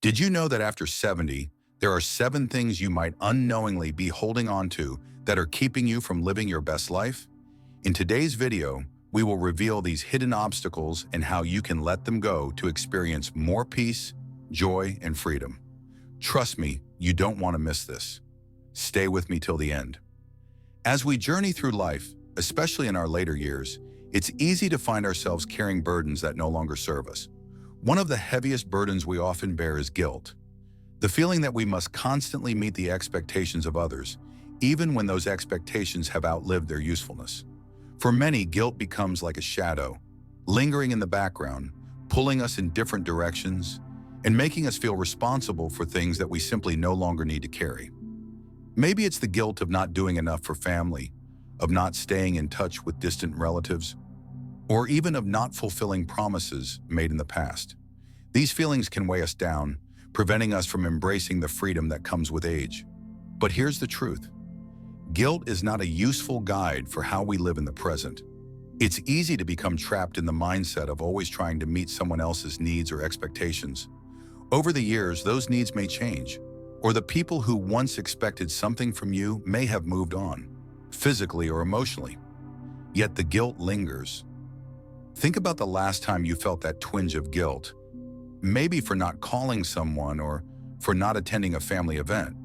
Did you know that after 70, there are 7 things you might unknowingly be holding on to that are keeping you from living your best life? In today's video, we will reveal these hidden obstacles and how you can let them go to experience more peace, joy, and freedom. Trust me, you don't want to miss this. Stay with me till the end. As we journey through life, especially in our later years, it's easy to find ourselves carrying burdens that no longer serve us. One of the heaviest burdens we often bear is guilt. The feeling that we must constantly meet the expectations of others, even when those expectations have outlived their usefulness. For many, guilt becomes like a shadow, lingering in the background, pulling us in different directions, and making us feel responsible for things that we simply no longer need to carry. Maybe it's the guilt of not doing enough for family, of not staying in touch with distant relatives, or even of not fulfilling promises made in the past. These feelings can weigh us down, preventing us from embracing the freedom that comes with age. But here's the truth. Guilt is not a useful guide for how we live in the present. It's easy to become trapped in the mindset of always trying to meet someone else's needs or expectations. Over the years, those needs may change, or the people who once expected something from you may have moved on, physically or emotionally. Yet the guilt lingers. Think about the last time you felt that twinge of guilt, maybe for not calling someone or for not attending a family event.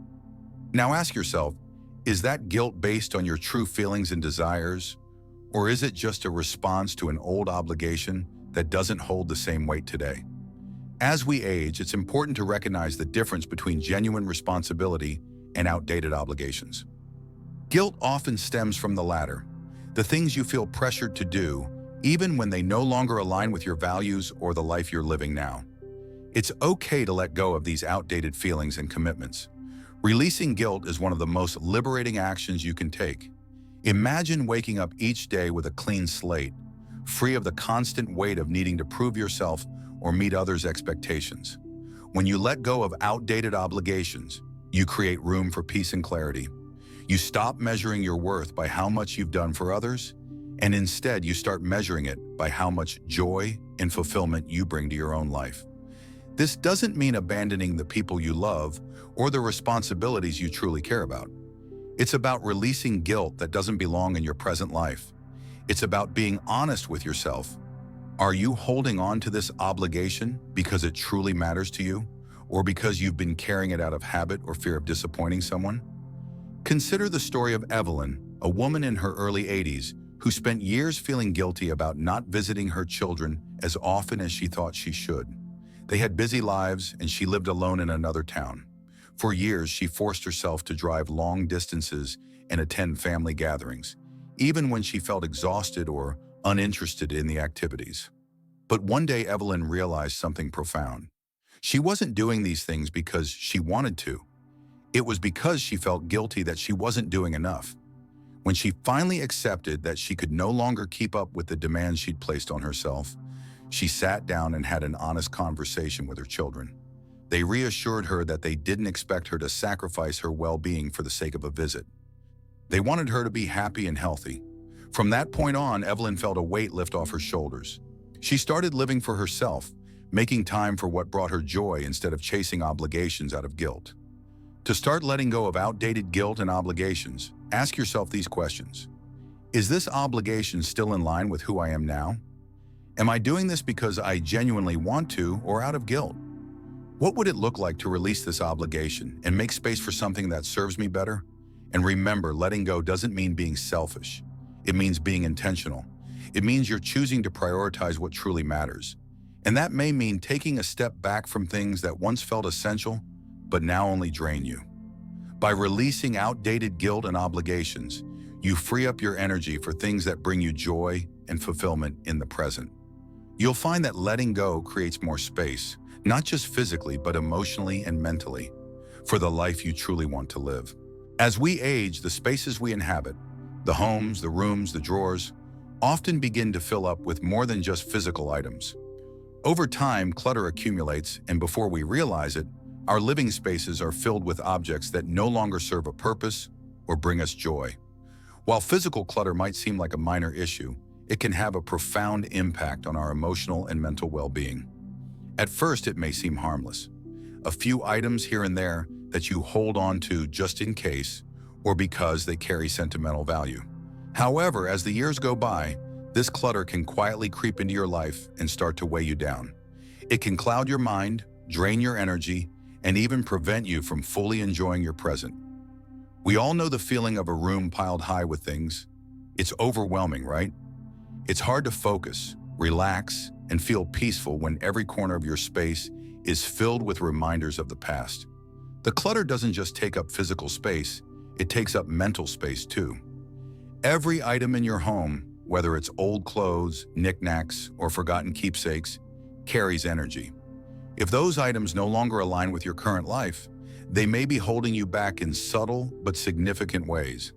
Now ask yourself, is that guilt based on your true feelings and desires, or is it just a response to an old obligation that doesn't hold the same weight today? As we age, it's important to recognize the difference between genuine responsibility and outdated obligations. Guilt often stems from the latter, the things you feel pressured to do, even when they no longer align with your values or the life you're living now. It's okay to let go of these outdated feelings and commitments. Releasing guilt is one of the most liberating actions you can take. Imagine waking up each day with a clean slate, free of the constant weight of needing to prove yourself or meet others' expectations. When you let go of outdated obligations, you create room for peace and clarity. You stop measuring your worth by how much you've done for others, and instead you start measuring it by how much joy and fulfillment you bring to your own life. This doesn't mean abandoning the people you love or the responsibilities you truly care about. It's about releasing guilt that doesn't belong in your present life. It's about being honest with yourself. Are you holding on to this obligation because it truly matters to you, or because you've been carrying it out of habit or fear of disappointing someone? Consider the story of Evelyn, a woman in her early 80s who spent years feeling guilty about not visiting her children as often as she thought she should. They had busy lives, and she lived alone in another town. For years, she forced herself to drive long distances and attend family gatherings, even when she felt exhausted or uninterested in the activities. But one day, Evelyn realized something profound. She wasn't doing these things because she wanted to. It was because she felt guilty that she wasn't doing enough. When she finally accepted that she could no longer keep up with the demands she'd placed on herself, she sat down and had an honest conversation with her children. They reassured her that they didn't expect her to sacrifice her well-being for the sake of a visit. They wanted her to be happy and healthy. From that point on, Evelyn felt a weight lift off her shoulders. She started living for herself, making time for what brought her joy instead of chasing obligations out of guilt. To start letting go of outdated guilt and obligations, ask yourself these questions. Is this obligation still in line with who I am now? Am I doing this because I genuinely want to or out of guilt? What would it look like to release this obligation and make space for something that serves me better? And remember, letting go doesn't mean being selfish. It means being intentional. It means you're choosing to prioritize what truly matters. And that may mean taking a step back from things that once felt essential, but now only drain you. By releasing outdated guilt and obligations, you free up your energy for things that bring you joy and fulfillment in the present. You'll find that letting go creates more space, not just physically, but emotionally and mentally, for the life you truly want to live. As we age, the spaces we inhabit, the homes, the rooms, the drawers, often begin to fill up with more than just physical items. Over time, clutter accumulates, and before we realize it, our living spaces are filled with objects that no longer serve a purpose or bring us joy. While physical clutter might seem like a minor issue, it can have a profound impact on our emotional and mental well-being. At first, it may seem harmless. a few items here and there that you hold on to just in case or because they carry sentimental value. However, as the years go by, this clutter can quietly creep into your life and start to weigh you down. It can cloud your mind, drain your energy, and even prevent you from fully enjoying your present. We all know the feeling of a room piled high with things. It's overwhelming, right? It's hard to focus, relax, and feel peaceful when every corner of your space is filled with reminders of the past. The clutter doesn't just take up physical space, it takes up mental space too. Every item in your home, whether it's old clothes, knickknacks, or forgotten keepsakes, carries energy. If those items no longer align with your current life, they may be holding you back in subtle but significant ways.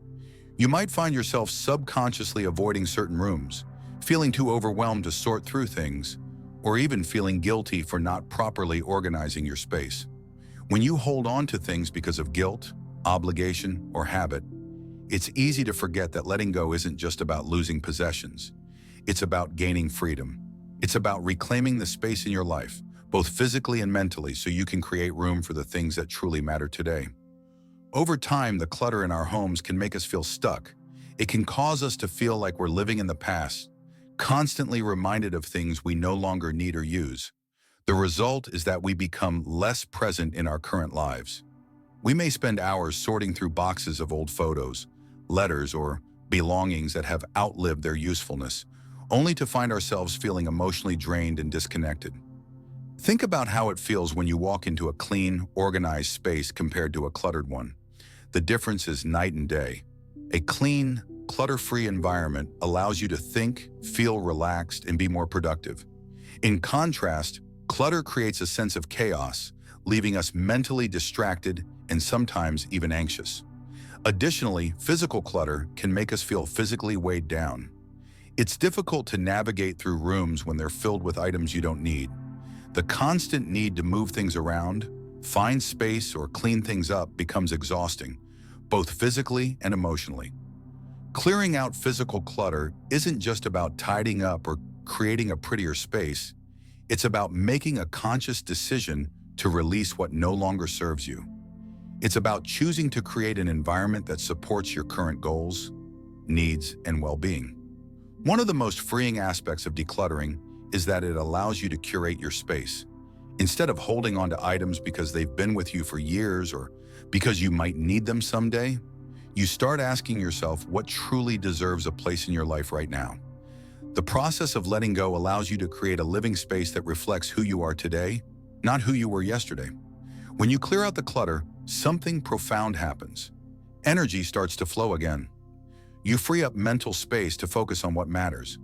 You might find yourself subconsciously avoiding certain rooms, feeling too overwhelmed to sort through things, or even feeling guilty for not properly organizing your space. When you hold on to things because of guilt, obligation, or habit, it's easy to forget that letting go isn't just about losing possessions. It's about gaining freedom. It's about reclaiming the space in your life, both physically and mentally, so you can create room for the things that truly matter today. Over time, the clutter in our homes can make us feel stuck. It can cause us to feel like we're living in the past, constantly reminded of things we no longer need or use. The result is that we become less present in our current lives. We may spend hours sorting through boxes of old photos, letters, or belongings that have outlived their usefulness, only to find ourselves feeling emotionally drained and disconnected. Think about how it feels when you walk into a clean, organized space compared to a cluttered one. The difference is night and day. A clean, clutter-free environment allows you to think, feel relaxed, and be more productive. In contrast, clutter creates a sense of chaos, leaving us mentally distracted and sometimes even anxious. Additionally, physical clutter can make us feel physically weighed down. It's difficult to navigate through rooms when they're filled with items you don't need. The constant need to move things around, find space, or clean things up becomes exhausting, both physically and emotionally. Clearing out physical clutter isn't just about tidying up or creating a prettier space. It's about making a conscious decision to release what no longer serves you. It's about choosing to create an environment that supports your current goals, needs, and well-being. One of the most freeing aspects of decluttering is that it allows you to curate your space. Instead of holding on to items because they've been with you for years or because you might need them someday, you start asking yourself what truly deserves a place in your life right now. The process of letting go allows you to create a living space that reflects who you are today, not who you were yesterday. When you clear out the clutter, something profound happens. Energy starts to flow again. You free up mental space to focus on what matters.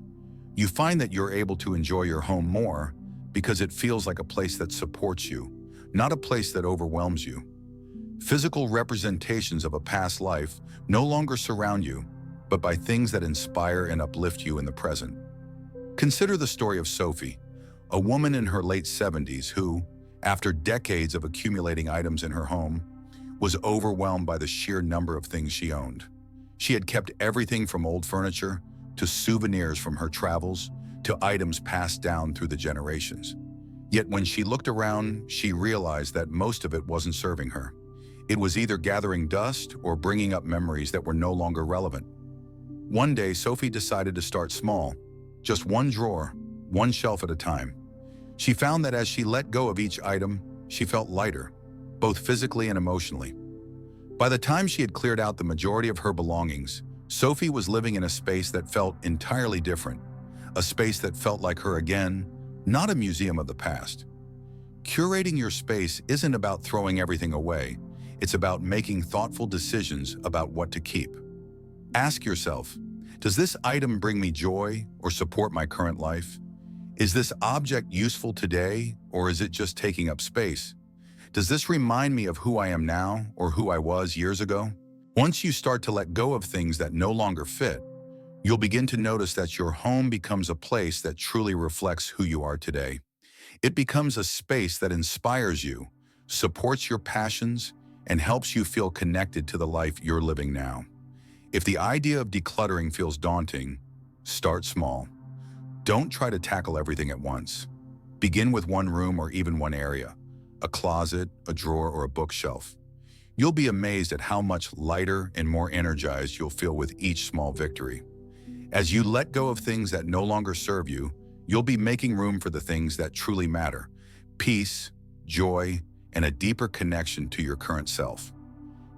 You find that you're able to enjoy your home more because it feels like a place that supports you, not a place that overwhelms you. Physical representations of a past life no longer surround you, but by things that inspire and uplift you in the present. Consider the story of Sophie, a woman in her late 70s who, after decades of accumulating items in her home, was overwhelmed by the sheer number of things she owned. She had kept everything from old furniture to souvenirs from her travels to items passed down through the generations. Yet when she looked around, she realized that most of it wasn't serving her. It was either gathering dust or bringing up memories that were no longer relevant. One day, Sophie decided to start small, just one drawer, one shelf at a time. She found that as she let go of each item, she felt lighter, both physically and emotionally. By the time she had cleared out the majority of her belongings, Sophie was living in a space that felt entirely different, a space that felt like her again, not a museum of the past. Curating your space isn't about throwing everything away. It's about making thoughtful decisions about what to keep. Ask yourself, does this item bring me joy or support my current life? Is this object useful today, or is it just taking up space? Does this remind me of who I am now or who I was years ago? Once you start to let go of things that no longer fit, you'll begin to notice that your home becomes a place that truly reflects who you are today. It becomes a space that inspires you, supports your passions, and helps you feel connected to the life you're living now. If the idea of decluttering feels daunting, start small. Don't try to tackle everything at once. Begin with one room or even one area. a closet, a drawer, or a bookshelf. You'll be amazed at how much lighter and more energized you'll feel with each small victory. As you let go of things that no longer serve you, you'll be making room for the things that truly matter: peace, joy, and a deeper connection to your current self.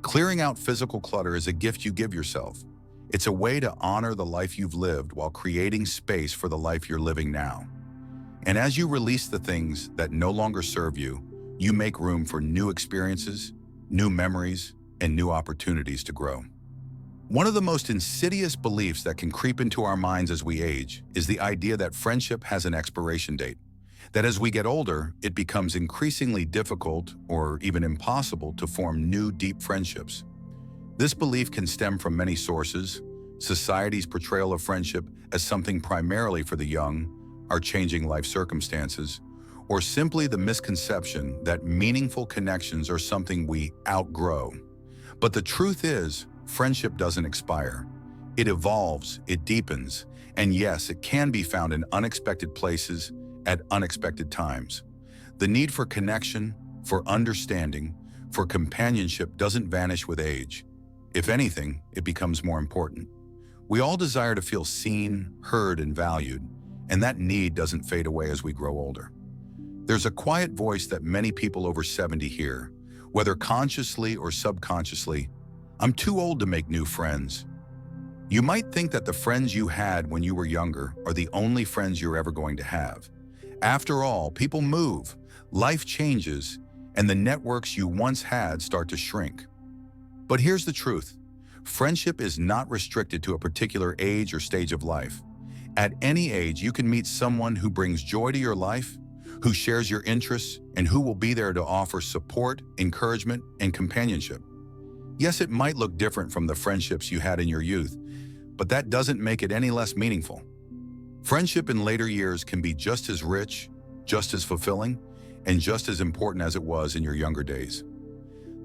Clearing out physical clutter is a gift you give yourself. It's a way to honor the life you've lived while creating space for the life you're living now. And as you release the things that no longer serve you, you make room for new experiences, new memories, and new opportunities to grow. One of the most insidious beliefs that can creep into our minds as we age is the idea that friendship has an expiration date. That as we get older, it becomes increasingly difficult or even impossible to form new, deep friendships. This belief can stem from many sources: society's portrayal of friendship as something primarily for the young, our changing life circumstances, or simply the misconception that meaningful connections are something we outgrow. But the truth is, friendship doesn't expire. It evolves, it deepens, and yes, it can be found in unexpected places at unexpected times. The need for connection, for understanding, for companionship doesn't vanish with age. If anything, it becomes more important. We all desire to feel seen, heard, and valued, and that need doesn't fade away as we grow older. There's a quiet voice that many people over 70 hear, whether consciously or subconsciously: "I'm too old to make new friends." You might think that the friends you had when you were younger are the only friends you're ever going to have. After all, people move, life changes, and the networks you once had start to shrink. But here's the truth: friendship is not restricted to a particular age or stage of life. At any age, you can meet someone who brings joy to your life, who shares your interests, and who will be there to offer support, encouragement, and companionship. Yes, it might look different from the friendships you had in your youth, but that doesn't make it any less meaningful. Friendship in later years can be just as rich, just as fulfilling, and just as important as it was in your younger days.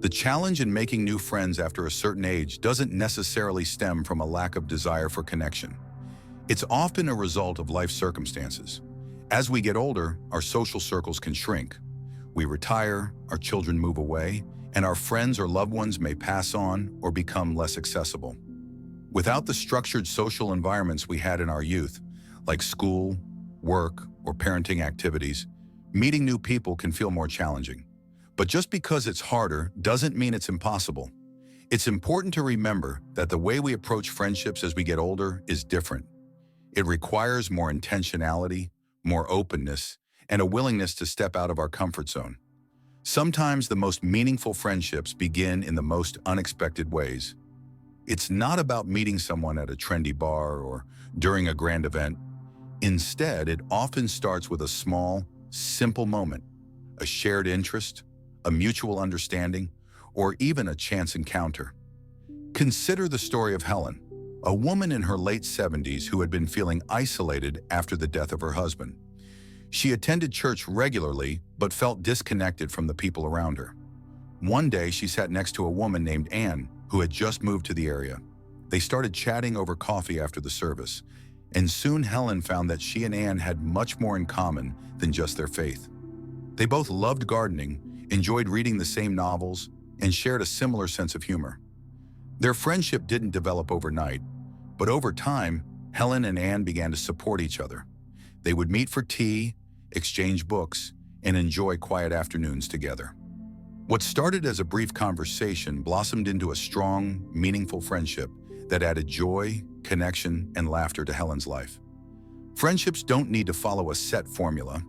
The challenge in making new friends after a certain age doesn't necessarily stem from a lack of desire for connection. It's often a result of life circumstances. As we get older, our social circles can shrink. We retire, our children move away, and our friends or loved ones may pass on or become less accessible. Without the structured social environments we had in our youth, like school, work, or parenting activities, meeting new people can feel more challenging. But just because it's harder doesn't mean it's impossible. It's important to remember that the way we approach friendships as we get older is different. It requires more intentionality, more openness, and a willingness to step out of our comfort zone. Sometimes the most meaningful friendships begin in the most unexpected ways. It's not about meeting someone at a trendy bar or during a grand event. Instead, it often starts with a small, simple moment: a shared interest, a mutual understanding, or even a chance encounter. Consider the story of Helen, a woman in her late 70s who had been feeling isolated after the death of her husband. She attended church regularly, but felt disconnected from the people around her. One day, she sat next to a woman named Anne, who had just moved to the area. They started chatting over coffee after the service, and soon Helen found that she and Anne had much more in common than just their faith. They both loved gardening, enjoyed reading the same novels, and shared a similar sense of humor. Their friendship didn't develop overnight, but over time, Helen and Anne began to support each other. They would meet for tea, exchange books, and enjoy quiet afternoons together. What started as a brief conversation blossomed into a strong, meaningful friendship that added joy, connection, and laughter to Helen's life. Friendships don't need to follow a set formula.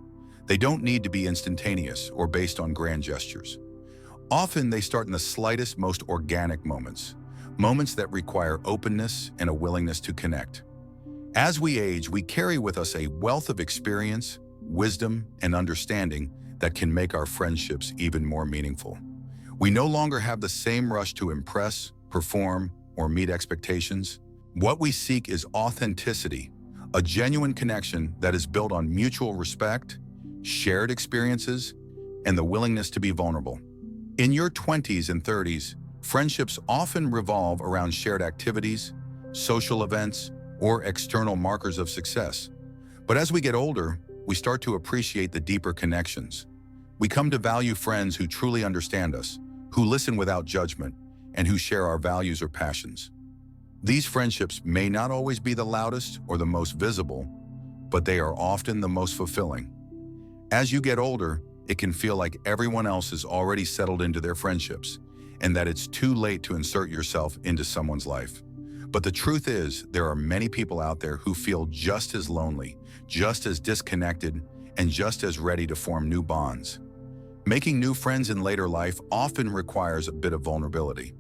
They don't need to be instantaneous or based on grand gestures. Often they start in the slightest, most organic moments that require openness and a willingness to connect. As we age, we carry with us a wealth of experience, wisdom, and understanding that can make our friendships even more meaningful. We no longer have the same rush to impress, perform, or meet expectations. What we seek is authenticity, a genuine connection that is built on mutual respect, shared experiences, and the willingness to be vulnerable. In your 20s and 30s, friendships often revolve around shared activities, social events, or external markers of success. But as we get older, we start to appreciate the deeper connections, We come to value friends who truly understand us, who listen without judgment, and who share our values or passions. These friendships may not always be the loudest or the most visible, but they are often the most fulfilling. As you get older, it can feel like everyone else is already settled into their friendships, and that it's too late to insert yourself into someone's life. But the truth is, there are many people out there who feel just as lonely, just as disconnected, and just as ready to form new bonds. Making new friends in later life often requires a bit of vulnerability.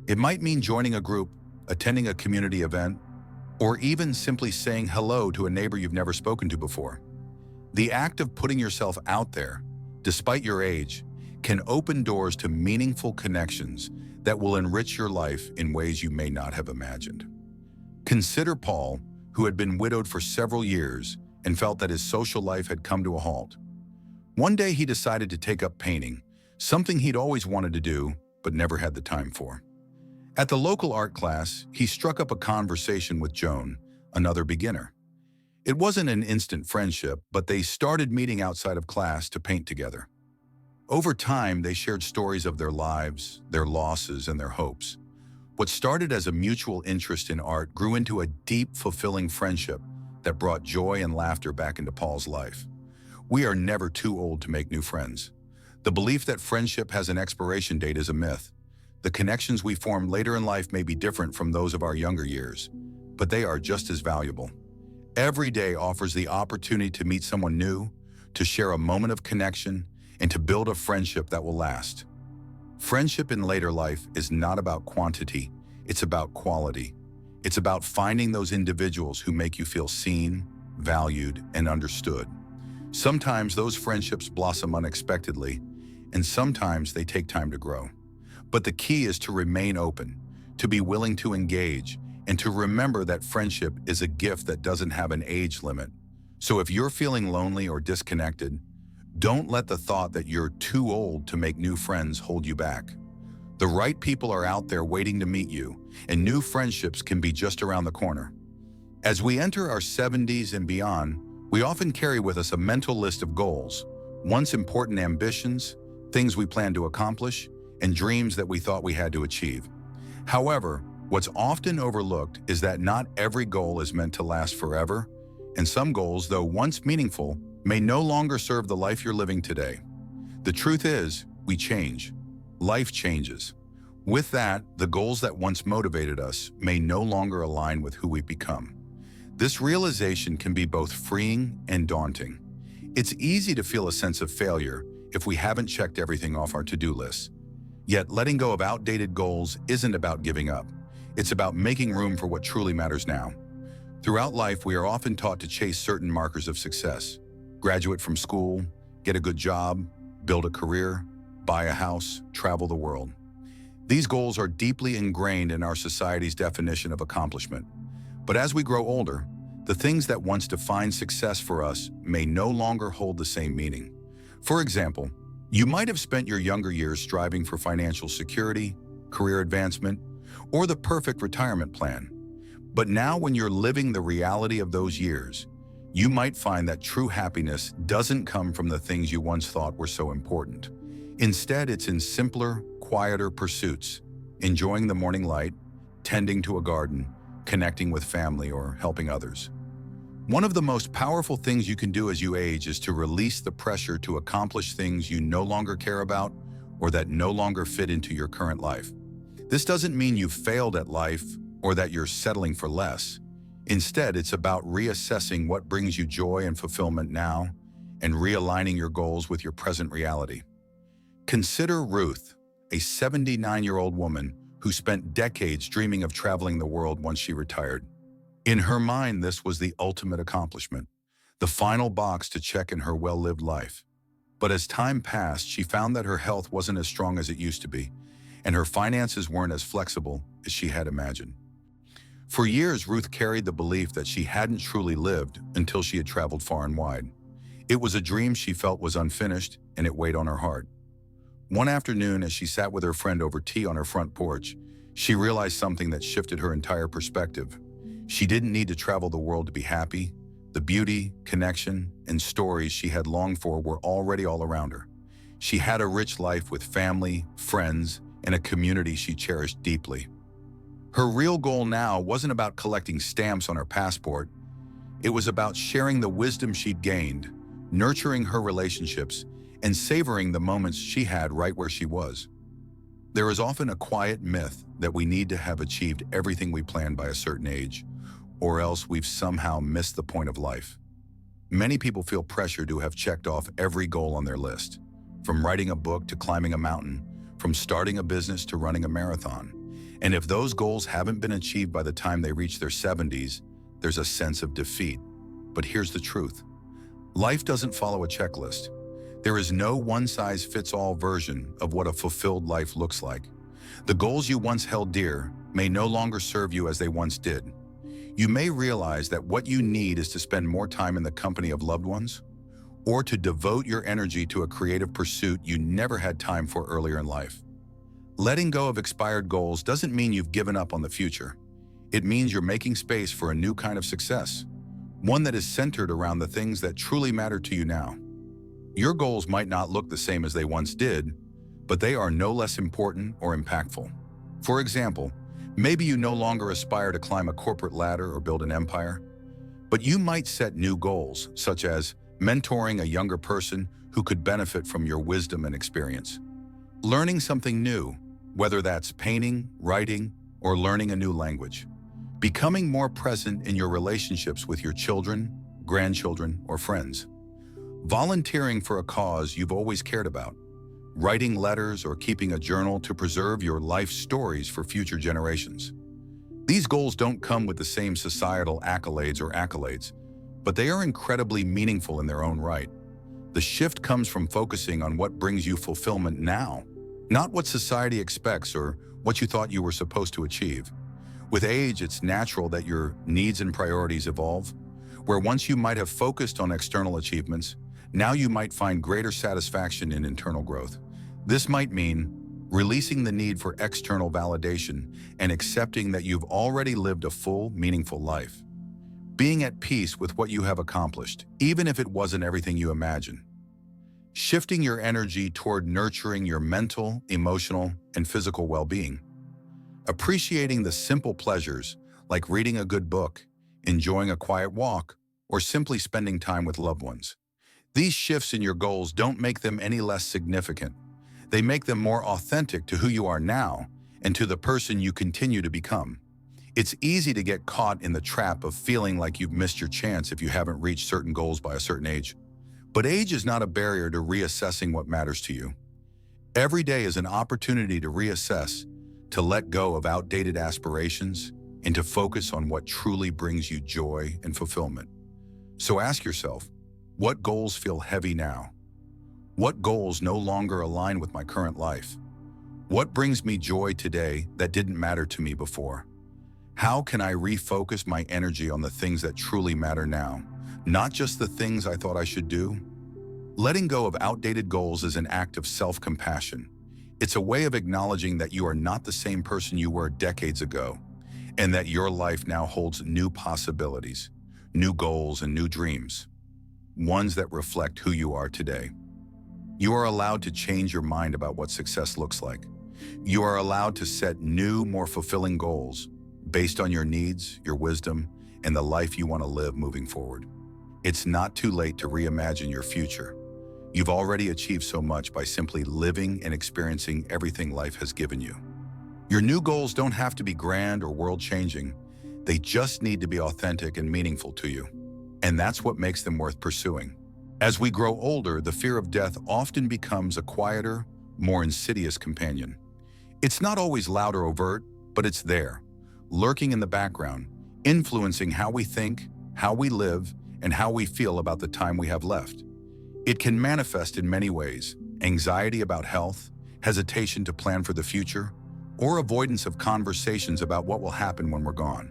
It might mean joining a group, attending a community event, or even simply saying hello to a neighbor you've never spoken to before. The act of putting yourself out there, despite your age, can open doors to meaningful connections that will enrich your life in ways you may not have imagined. Consider Paul, who had been widowed for several years and felt that his social life had come to a halt. One day he decided to take up painting, something he'd always wanted to do but never had the time for. At the local art class, he struck up a conversation with Joan, another beginner. It wasn't an instant friendship, but they started meeting outside of class to paint together. Over time, they shared stories of their lives, their losses, and their hopes. What started as a mutual interest in art grew into a deep, fulfilling friendship that brought joy and laughter back into Paul's life. We are never too old to make new friends. The belief that friendship has an expiration date is a myth. The connections we form later in life may be different from those of our younger years, but they are just as valuable. Every day offers the opportunity to meet someone new, to share a moment of connection, and to build a friendship that will last. Friendship in later life is not about quantity, it's about quality. It's about finding those individuals who make you feel seen, valued, and understood. Sometimes those friendships blossom unexpectedly, and sometimes they take time to grow. But the key is to remain open, to be willing to engage, and to remember that friendship is a gift that doesn't have an age limit. So if you're feeling lonely or disconnected, don't let the thought that you're too old to make new friends hold you back. The right people are out there waiting to meet you, and new friendships can be just around the corner. As we enter our 70s and beyond, we often carry with us a mental list of goals, once important ambitions, things we plan to accomplish, and dreams that we thought we had to achieve. However, what's often overlooked is that not every goal is meant to last forever, and some goals, though once meaningful, may no longer serve the life you're living today. The truth is, we change. Life changes. With that, the goals that once motivated us may no longer align with who we've become. This realization can be both freeing and daunting. It's easy to feel a sense of failure if we haven't checked everything off our to-do list. Yet letting go of outdated goals isn't about giving up. It's about making room for what truly matters now. Throughout life, we are often taught to chase certain markers of success. Graduate from school, get a good job, build a career, buy a house, travel the world. These goals are deeply ingrained in our society's definition of accomplishment. But as we grow older, the things that once defined success for us may no longer hold the same meaning. For example, you might have spent your younger years striving for financial security, career advancement, or the perfect retirement plan. But now when you're living the reality of those years, you might find that true happiness doesn't come from the things you once thought were so important. Instead, it's in simpler, quieter pursuits, enjoying the morning light, tending to a garden, connecting with family, or helping others. One of the most powerful things you can do as you age is to release the pressure to accomplish things you no longer care about or that no longer fit into your current life. This doesn't mean you've failed at life or that you're settling for less. Instead, it's about reassessing what brings you joy and fulfillment now and realigning your goals with your present reality. Consider Ruth, a 79-year-old woman who spent decades dreaming of traveling the world once she retired. In her mind, this was the ultimate accomplishment, the final box to check in her well-lived life. But as time passed, she found that her health wasn't as strong as it used to be, and her finances weren't as flexible as she had imagined. For years, Ruth carried the belief that she hadn't truly lived until she had traveled far and wide. It was a dream she felt was unfinished, and it weighed on her heart. One afternoon, as she sat with her friend over tea on her front porch, she realized something that shifted her entire perspective. She didn't need to travel the world to be happy. The beauty, connection, and stories she had longed for were already all around her. She had a rich life with family, friends, and a community she cherished deeply. Her real goal now wasn't about collecting stamps on her passport. It was about sharing the wisdom she'd gained, nurturing her relationships, and savoring the moments she had right where she was. There is often a quiet myth that we need to have achieved everything we planned by a certain age, or else we've somehow missed the point of life. Many people feel pressure to have checked off every goal on their list, from writing a book to climbing a mountain, from starting a business to running a marathon. And if those goals haven't been achieved by the time they reach their 70s, there's a sense of defeat. But here's the truth. Life doesn't follow a checklist. There is no one-size-fits-all version of what a fulfilled life looks like. The goals you once held dear may no longer serve you as they once did. You may realize that what you need is to spend more time in the company of loved ones, or to devote your energy to a creative pursuit you never had time for earlier in life. Letting go of expired goals doesn't mean you've given up on the future. It means you're making space for a new kind of success, one that is centered around the things that truly matter to you now. Your goals might not look the same as they once did, but they are no less important or impactful. For example, maybe you no longer aspire to climb a corporate ladder or build an empire, but you might set new goals, such as mentoring a younger person who could benefit from your wisdom and experience. Learning something new, whether that's painting, writing, or learning a new language. Becoming more present in your relationships with your children, grandchildren, or friends. Volunteering for a cause you've always cared about. Writing letters or keeping a journal to preserve your life stories for future generations. These goals don't come with the same societal accolades, but they are incredibly meaningful in their own right. The shift comes from focusing on what brings you fulfillment now, not what society expects or what you thought you were supposed to achieve. With age, it's natural that your needs and priorities evolve, where once you might have focused on external achievements, now you might find greater satisfaction in internal growth. This might mean releasing the need for external validation and accepting that you've already lived a full, meaningful life. Being at peace with what you have accomplished, even if it wasn't everything you imagined. Shifting your energy toward nurturing your mental, emotional, and physical well-being. Appreciating the simple pleasures like reading a good book, enjoying a quiet walk, or simply spending time with loved ones. These shifts in your goals don't make them any less significant. They make them more authentic to who you are now and to the person you continue to become. It's easy to get caught in the trap of feeling like you've missed your chance if you haven't reached certain goals by a certain age. But age is not a barrier to reassessing what matters to you. Every day is an opportunity to reassess, to let go of outdated aspirations, and to focus on what truly brings you joy and fulfillment. So ask yourself, what goals feel heavy now? What goals no longer align with my current life? What brings me joy today that didn't matter to me before? How can I refocus my energy on the things that truly matter now, not just the things I thought I should do? Letting go of outdated goals is an act of self-compassion. It's a way of acknowledging that you are not the same person you were decades ago, and that your life now holds new possibilities, new goals, and new dreams, ones that reflect who you are today. You are allowed to change your mind about what success looks like. You are allowed to set new, more fulfilling goals based on your needs, your wisdom, and the life you want to live moving forward. It's not too late to reimagine your future. You've already achieved so much by simply living and experiencing everything life has given you. Your new goals don't have to be grand or world-changing. They just need to be authentic and meaningful to you. And that's what makes them worth pursuing. As we grow older, the fear of death often becomes a quieter, more insidious companion. It's not always loud or overt, but it's there, lurking in the background, influencing how we think, how we live, and how we feel about the time we have left. It can manifest in many ways: anxiety about health, hesitation to plan for the future, or avoidance of conversations about what will happen when we're gone.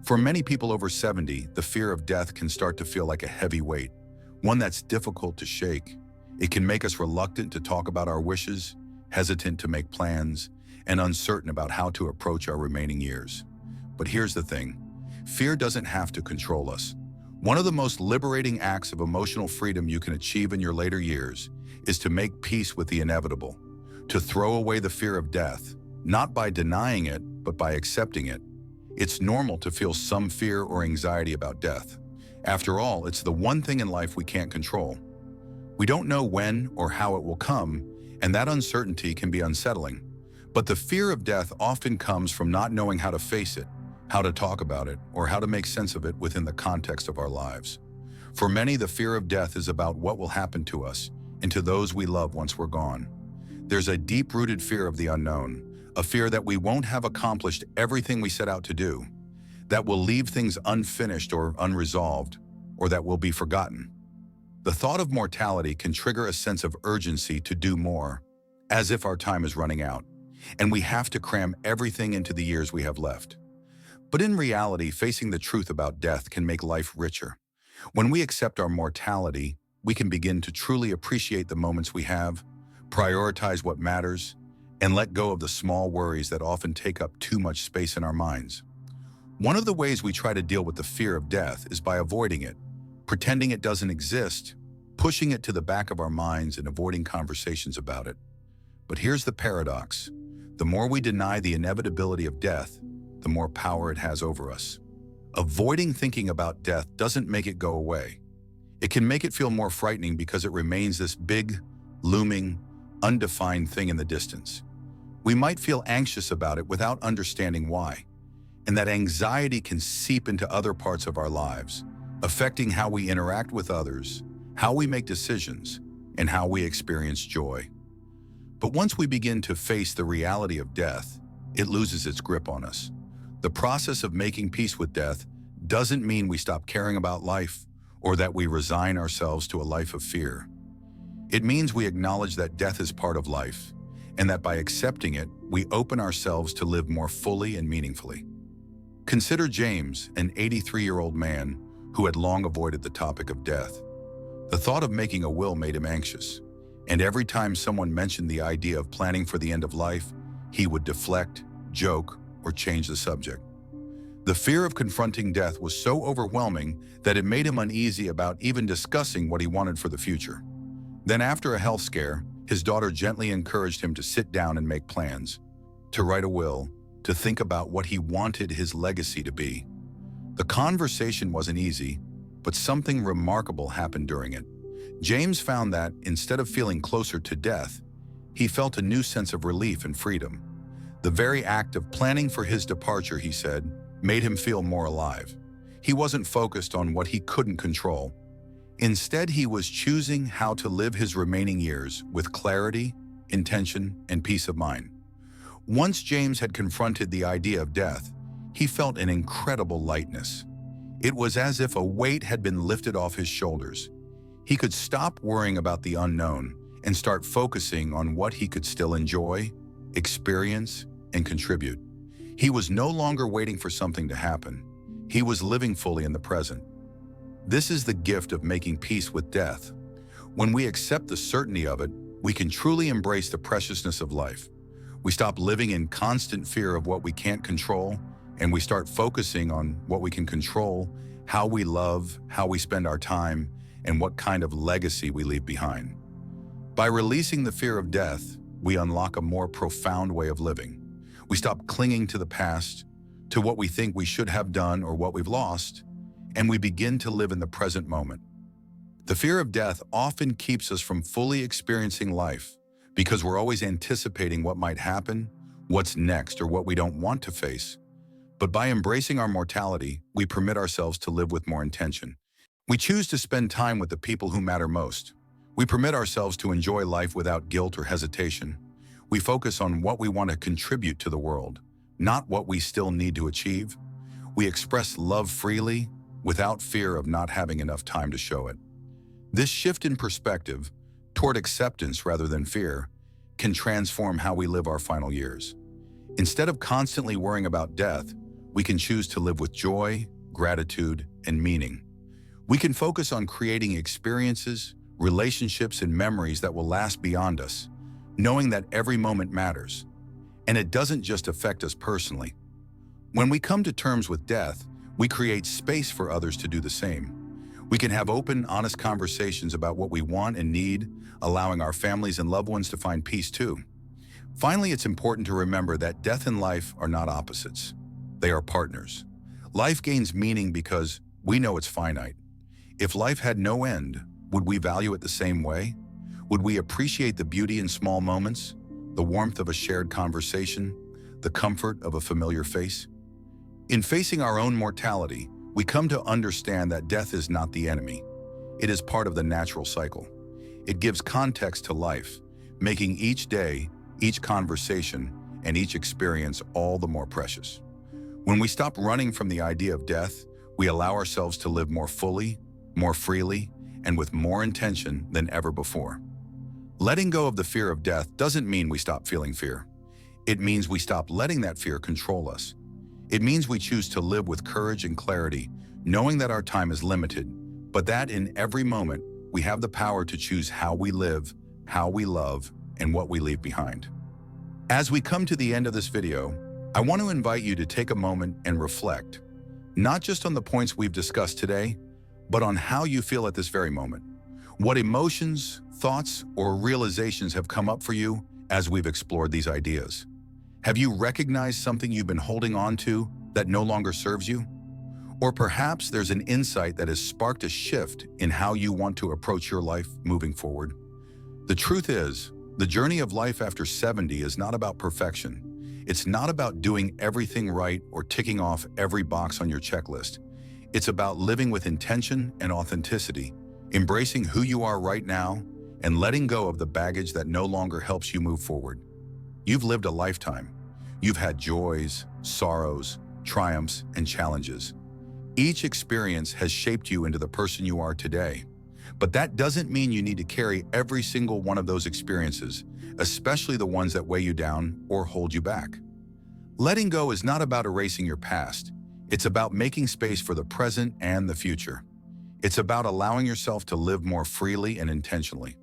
For many people over 70, the fear of death can start to feel like a heavy weight, one that's difficult to shake. It can make us reluctant to talk about our wishes, hesitant to make plans, and uncertain about how to approach our remaining years. But here's the thing: fear doesn't have to control us. One of the most liberating acts of emotional freedom you can achieve in your later years is to make peace with the inevitable, to throw away the fear of death, not by denying it, but by accepting it. It's normal to feel some fear or anxiety about death. After all, it's the one thing in life we can't control. We don't know when or how it will come, and that uncertainty can be unsettling. But the fear of death often comes from not knowing how to face it, how to talk about it, or how to make sense of it within the context of our lives. For many, the fear of death is about what will happen to us and to those we love once we're gone. There's a deep-rooted fear of the unknown, a fear that we won't have accomplished everything we set out to do, that we'll leave things unfinished or unresolved, or that we'll be forgotten. The thought of mortality can trigger a sense of urgency to do more, as if our time is running out, and we have to cram everything into the years we have left. But in reality, facing the truth about death can make life richer. When we accept our mortality, we can begin to truly appreciate the moments we have, prioritize what matters, and let go of the small worries that often take up too much space in our minds. One of the ways we try to deal with the fear of death is by avoiding it, pretending it doesn't exist, pushing it to the back of our minds and avoiding conversations about it. But here's the paradox. The more we deny the inevitability of death, the more power it has over us. Avoiding thinking about death doesn't make it go away. It can make it feel more frightening because it remains this big, looming, undefined thing in the distance. We might feel anxious about it without understanding why, and that anxiety can seep into other parts of our lives, affecting how we interact with others, how we make decisions, and how we experience joy. But once we begin to face the reality of death, it loses its grip on us. The process of making peace with death doesn't mean we stop caring about life or that we resign ourselves to a life of fear. It means we acknowledge that death is part of life, and that by accepting it, we open ourselves to live more fully and meaningfully. Consider James, an 83-year-old man who had long avoided the topic of death. The thought of making a will made him anxious, and every time someone mentioned the idea of planning for the end of life, he would deflect, joke, or change the subject. The fear of confronting death was so overwhelming that it made him uneasy about even discussing what he wanted for the future. Then after a health scare, his daughter gently encouraged him to sit down and make plans, to write a will, to think about what he wanted his legacy to be. The conversation wasn't easy, but something remarkable happened during it. James found that, instead of feeling closer to death, he felt a new sense of relief and freedom. The very act of planning for his departure, he said, made him feel more alive. He wasn't focused on what he couldn't control. Instead, he was choosing how to live his remaining years with clarity, intention, and peace of mind. Once James had confronted the idea of death, he felt an incredible lightness. It was as if a weight had been lifted off his shoulders. He could stop worrying about the unknown and start focusing on what he could still enjoy, experience, and contribute. He was no longer waiting for something to happen. He was living fully in the present. This is the gift of making peace with death. When we accept the certainty of it, we can truly embrace the preciousness of life. We stop living in constant fear of what we can't control, and we start focusing on what we can control, how we love, how we spend our time, and what kind of legacy we leave behind. By releasing the fear of death, we unlock a more profound way of living. We stop clinging to the past, to what we think we should have done or what we've lost, and we begin to live in the present moment. The fear of death often keeps us from fully experiencing life because we're always anticipating what might happen, what's next, or what we don't want to face. But by embracing our mortality, we permit ourselves to live with more intention. We choose to spend time with the people who matter most. We permit ourselves to enjoy life without guilt or hesitation. We focus on what we want to contribute to the world, not what we still need to achieve. We express love freely, without fear of not having enough time to show it. This shift in perspective, toward acceptance rather than fear, can transform how we live our final years. Instead of constantly worrying about death, we can choose to live with joy, gratitude, and meaning. We can focus on creating experiences, relationships, and memories that will last beyond us, knowing that every moment matters. And it doesn't just affect us personally. When we come to terms with death, we create space for others to do the same. We can have open, honest conversations about what we want and need, allowing our families and loved ones to find peace too. Finally, it's important to remember that death and life are not opposites. They are partners. Life gains meaning because we know it's finite. If life had no end, would we value it the same way? Would we appreciate the beauty in small moments, the warmth of a shared conversation, the comfort of a familiar face? In facing our own mortality, we come to understand that death is not the enemy. It is part of the natural cycle. It gives context to life, making each day, each conversation, and each experience all the more precious. When we stop running from the idea of death, we allow ourselves to live more fully, more freely, and with more intention than ever before. Letting go of the fear of death doesn't mean we stop feeling fear. It means we stop letting that fear control us. It means we choose to live with courage and clarity, knowing that our time is limited, but that in every moment, we have the power to choose how we live, how we love, and what we leave behind. As we come to the end of this video, I want to invite you to take a moment and reflect, not just on the points we've discussed today, but on how you feel at this very moment. What emotions, thoughts, or realizations have come up for you as we've explored these ideas? Have you recognized something you've been holding on to that no longer serves you? Or perhaps there's an insight that has sparked a shift in how you want to approach your life moving forward. The truth is, the journey of life after 70 is not about perfection. It's not about doing everything right or ticking off every box on your checklist. It's about living with intention and authenticity, embracing who you are right now, and letting go of the baggage that no longer helps you move forward. You've lived a lifetime. You've had joys, sorrows, triumphs, and challenges. Each experience has shaped you into the person you are today. But that doesn't mean you need to carry every single one of those experiences, especially the ones that weigh you down or hold you back. Letting go is not about erasing your past. It's about making space for the present and the future. It's about allowing yourself to live more freely and intentionally.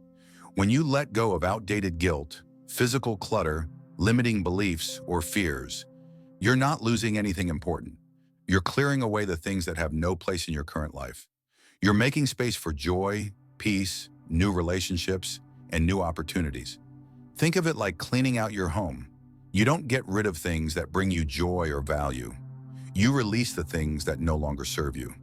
When you let go of outdated guilt, physical clutter, limiting beliefs, or fears, you're not losing anything important. You're clearing away the things that have no place in your current life. You're making space for joy, peace, new relationships, and new opportunities. Think of it like cleaning out your home. You don't get rid of things that bring you joy or value. You release the things that no longer serve you.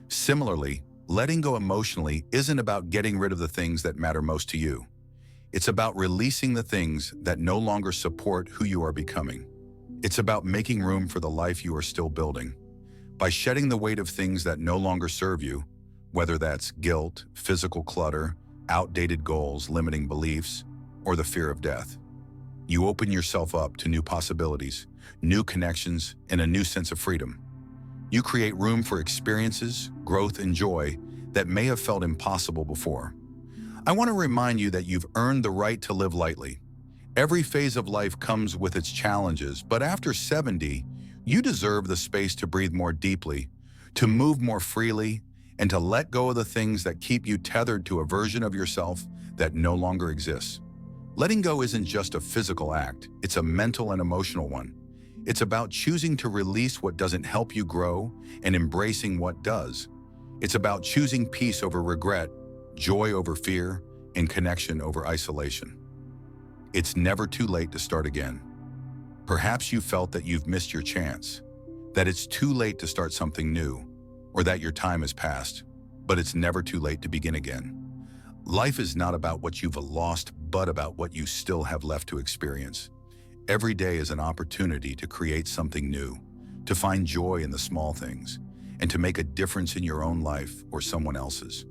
Similarly, letting go emotionally isn't about getting rid of the things that matter most to you. It's about releasing the things that no longer support who you are becoming. It's about making room for the life you are still building. By shedding the weight of things that no longer serve you, whether that's guilt, physical clutter, outdated goals, limiting beliefs, or the fear of death, you open yourself up to new possibilities, new connections, and a new sense of freedom. You create room for experiences, growth, and joy that may have felt impossible before. I want to remind you that you've earned the right to live lightly. Every phase of life comes with its challenges, but after 70, you deserve the space to breathe more deeply, to move more freely, and to let go of the things that keep you tethered to a version of yourself that no longer exists. Letting go isn't just a physical act, it's a mental and emotional one. It's about choosing to release what doesn't help you grow and embracing what does. It's about choosing peace over regret, joy over fear, and connection over isolation. It's never too late to start again. Perhaps you felt that you've missed your chance, that it's too late to start something new, or that your time has passed, but it's never too late to begin again. Life is not about what you've lost, but about what you still have left to experience. Every day is an opportunity to create something new, to find joy in the small things, and to make a difference in your own life or someone else's.